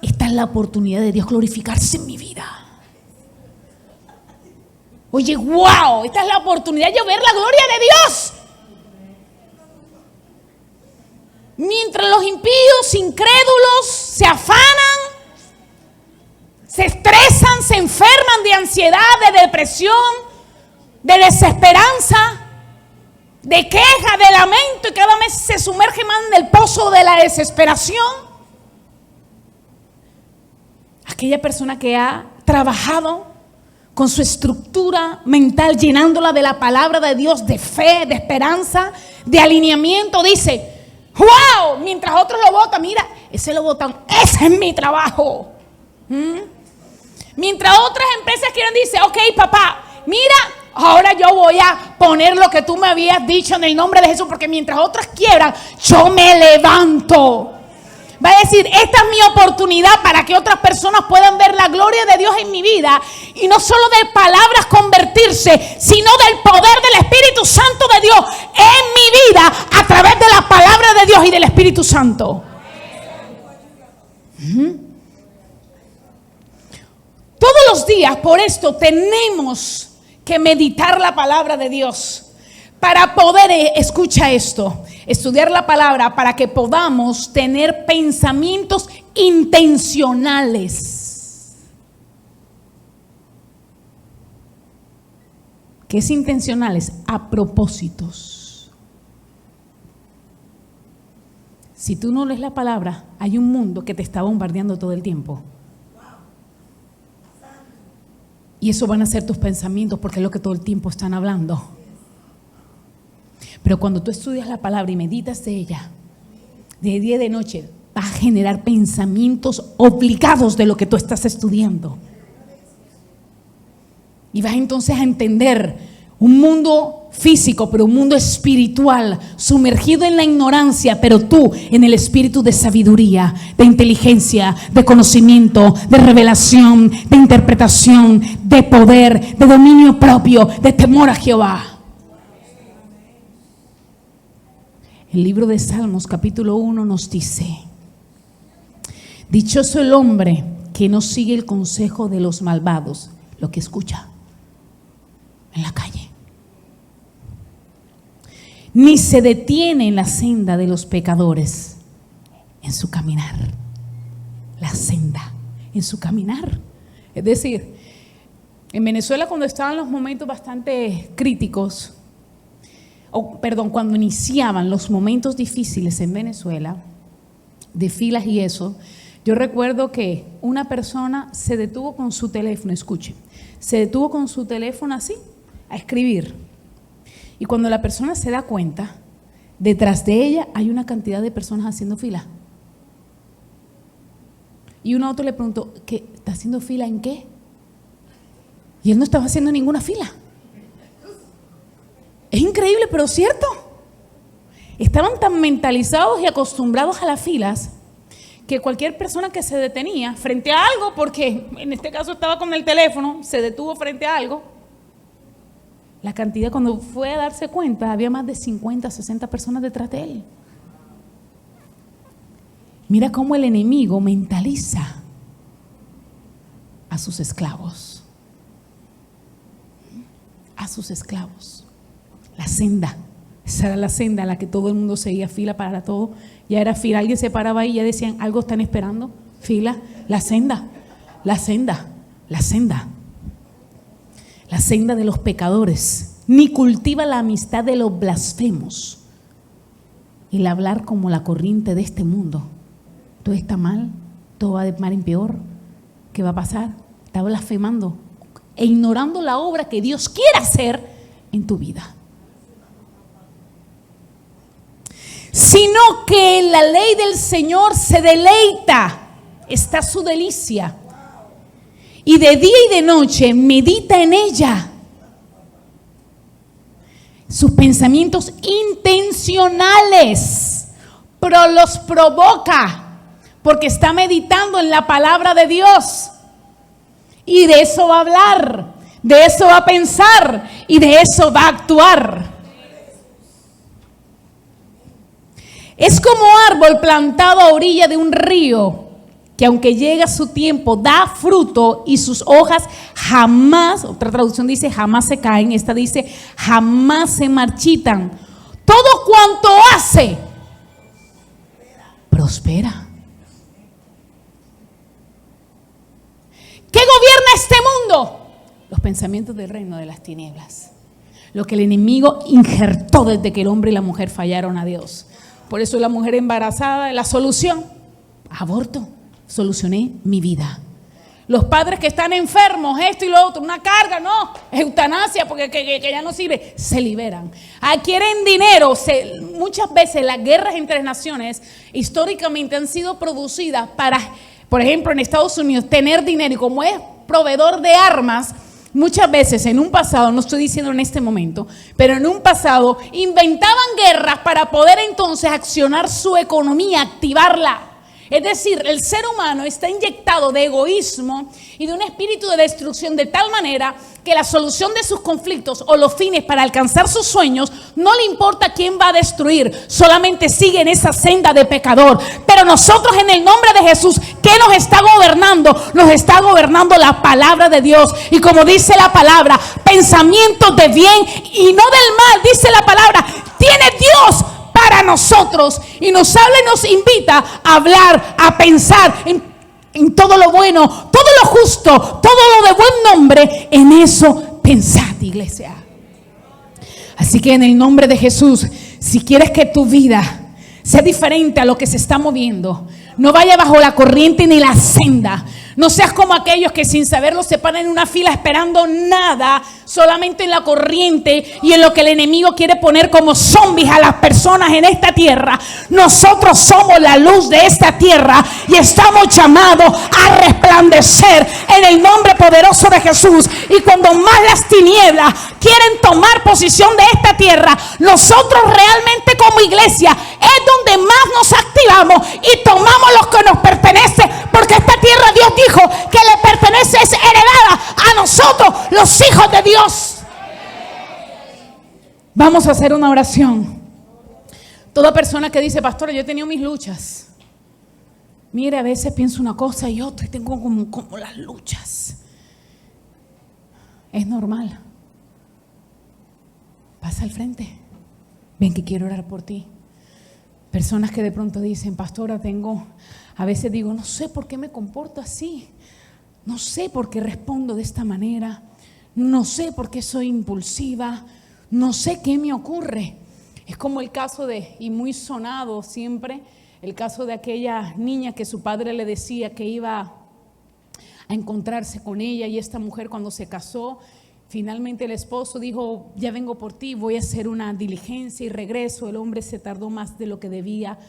esta es la oportunidad de Dios glorificarse en mi vida. Oye, wow, esta es la oportunidad de ver la gloria de Dios. Mientras los impíos, incrédulos, se afanan, se estresan, se enferman de ansiedad, de depresión, de desesperanza, de queja, de lamento, y cada vez se sumerge más en el pozo de la desesperación. Aquella persona que ha trabajado con su estructura mental, llenándola de la palabra de Dios, de fe, de esperanza, de alineamiento, dice: wow, mientras otros lo votan, mira, ese lo votan, ese es mi trabajo. Mientras otras empresas quieren, dice: ok, papá, mira, ahora yo voy a poner lo que tú me habías dicho en el nombre de Jesús, porque mientras otras quiebran, yo me levanto. Va a decir: esta es mi oportunidad para que otras personas puedan ver la gloria de Dios en mi vida, y no solo de palabras convertirse, sino del poder del Espíritu Santo de Dios en mi vida a través de la palabra de Dios y del Espíritu Santo. Todos los días, por esto, tenemos que meditar la palabra de Dios para poder, escucha esto, estudiar la palabra para que podamos tener pensamientos intencionales. ¿Qué es intencionales? A propósitos. Si tú no lees la palabra, hay un mundo que te está bombardeando todo el tiempo. Y eso van a ser tus pensamientos, porque es lo que todo el tiempo están hablando. Pero cuando tú estudias la palabra y meditas de ella, de día y de noche, va a generar pensamientos obligados de lo que tú estás estudiando. Y vas entonces a entender un mundo físico, pero un mundo espiritual, sumergido en la ignorancia, pero tú en el espíritu de sabiduría, de inteligencia, de conocimiento, de revelación, de interpretación, de poder, de dominio propio, de temor a Jehová. El libro de Salmos, capítulo 1, nos dice: dichoso el hombre que no sigue el consejo de los malvados, lo que escucha en la calle, ni se detiene en la senda de los pecadores, en su caminar. La senda, en su caminar. Es decir, en Venezuela, cuando estaban los momentos bastante críticos, cuando iniciaban los momentos difíciles en Venezuela, de filas y eso, yo recuerdo que una persona se detuvo con su teléfono, escuchen, se detuvo con su teléfono así, a escribir. Y cuando la persona se da cuenta, detrás de ella hay una cantidad de personas haciendo fila. Y uno a otro le preguntó: ¿qué? ¿Está haciendo fila en qué? Y él no estaba haciendo ninguna fila. Es increíble, pero cierto. Estaban tan mentalizados y acostumbrados a las filas que cualquier persona que se detenía frente a algo, porque en este caso estaba con el teléfono, se detuvo frente a algo, la cantidad, cuando fue a darse cuenta, había más de 50, 60 personas detrás de él. Mira cómo el enemigo mentaliza a sus esclavos. A sus esclavos. La senda. Esa era la senda a la que todo el mundo seguía, fila para todo. Ya era fila, alguien se paraba ahí y ya decían: algo están esperando. Fila, la senda, la senda, la senda. La senda de los pecadores. Ni cultiva la amistad de los blasfemos. El hablar como la corriente de este mundo. Todo está mal, todo va de mal en peor. ¿Qué va a pasar? Está blasfemando e ignorando la obra que Dios quiere hacer en tu vida. Sino que en la ley del Señor se deleita, está su delicia. Y de día y de noche medita en ella. Sus pensamientos intencionales, pero los provoca, porque está meditando en la palabra de Dios. Y de eso va a hablar, de eso va a pensar y de eso va a actuar. Es como árbol plantado a orilla de un río, que aunque llega su tiempo, da fruto y sus hojas jamás, otra traducción dice jamás se caen, esta dice jamás se marchitan. Todo cuanto hace, prospera. ¿Qué gobierna este mundo? Los pensamientos del reino de las tinieblas. Lo que el enemigo injertó desde que el hombre y la mujer fallaron a Dios. Por eso la mujer embarazada, la solución, aborto. Solucioné mi vida. Los padres que están enfermos, esto y lo otro, una carga, no, eutanasia porque que ya no sirve, se liberan. Quieren dinero. Muchas veces las guerras entre naciones históricamente han sido producidas para, por ejemplo, en Estados Unidos, tener dinero. Y como es proveedor de armas, muchas veces en un pasado, no estoy diciendo en este momento, pero en un pasado inventaban guerras para poder entonces accionar su economía, activarla. Es decir, el ser humano está inyectado de egoísmo y de un espíritu de destrucción de tal manera que la solución de sus conflictos o los fines para alcanzar sus sueños no le importa quién va a destruir, solamente sigue en esa senda de pecador. Pero nosotros, en el nombre de Jesús, ¿qué nos está gobernando? Nos está gobernando la palabra de Dios. Y como dice la palabra, pensamientos de bien y no del mal, dice la palabra, tiene Dios para nosotros, y nos habla y nos invita a hablar, a pensar en todo lo bueno, todo lo justo, todo lo de buen nombre. En eso pensad, iglesia. Así que en el nombre de Jesús, si quieres que tu vida Sé diferente a lo que se está moviendo. No vaya bajo la corriente ni la senda. No seas como aquellos que sin saberlo se paran en una fila esperando nada, solamente en la corriente y en lo que el enemigo quiere poner como zombies a las personas en esta tierra. Nosotros somos la luz de esta tierra y estamos llamados a resplandecer en el nombre poderoso de Jesús. Y cuando más las tinieblas quieren tomar posición de esta tierra, nosotros realmente como iglesia es donde más nos activamos y tomamos lo que nos pertenece, porque esta tierra Dios dijo que le pertenece, es heredada a nosotros los hijos de Dios. Vamos a hacer una oración. Toda persona que dice, pastora, yo he tenido mis luchas. Mire, a veces pienso una cosa y otra y tengo como las luchas. Es normal. Pasa al frente. Ven que quiero orar por ti. Personas que de pronto dicen, pastora, a veces digo, no sé por qué me comporto así. No sé por qué respondo de esta manera. No sé por qué soy impulsiva. No sé qué me ocurre. Es como el caso y muy sonado siempre, el caso de aquella niña que su padre le decía que iba a encontrarse con ella, y esta mujer cuando se casó, finalmente el esposo dijo, ya vengo por ti, voy a hacer una diligencia y regreso. El hombre se tardó más de lo que debía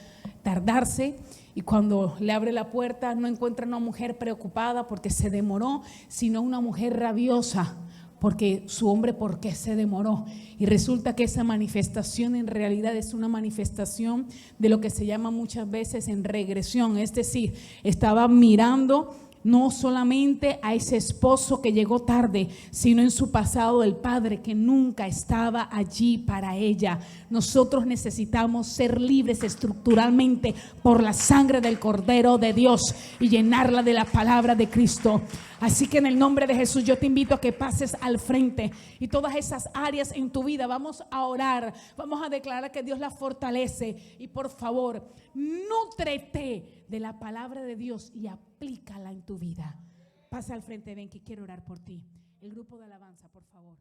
tardarse, y cuando le abre la puerta no encuentra una mujer preocupada porque se demoró, sino una mujer rabiosa porque su hombre, ¿por qué se demoró? Y resulta que esa manifestación en realidad es una manifestación de lo que se llama muchas veces en regresión, es decir, estaba mirando no solamente a ese esposo que llegó tarde, sino en su pasado el padre que nunca estaba allí para ella. Nosotros necesitamos ser libres estructuralmente por la sangre del Cordero de Dios y llenarla de la palabra de Cristo. Así que en el nombre de Jesús yo te invito a que pases al frente, y todas esas áreas en tu vida vamos a orar, vamos a declarar que Dios las fortalece. Y por favor, nútrete de la palabra de Dios y aplícala en tu vida. Pasa al frente, ven que quiero orar por ti. El grupo de alabanza, por favor.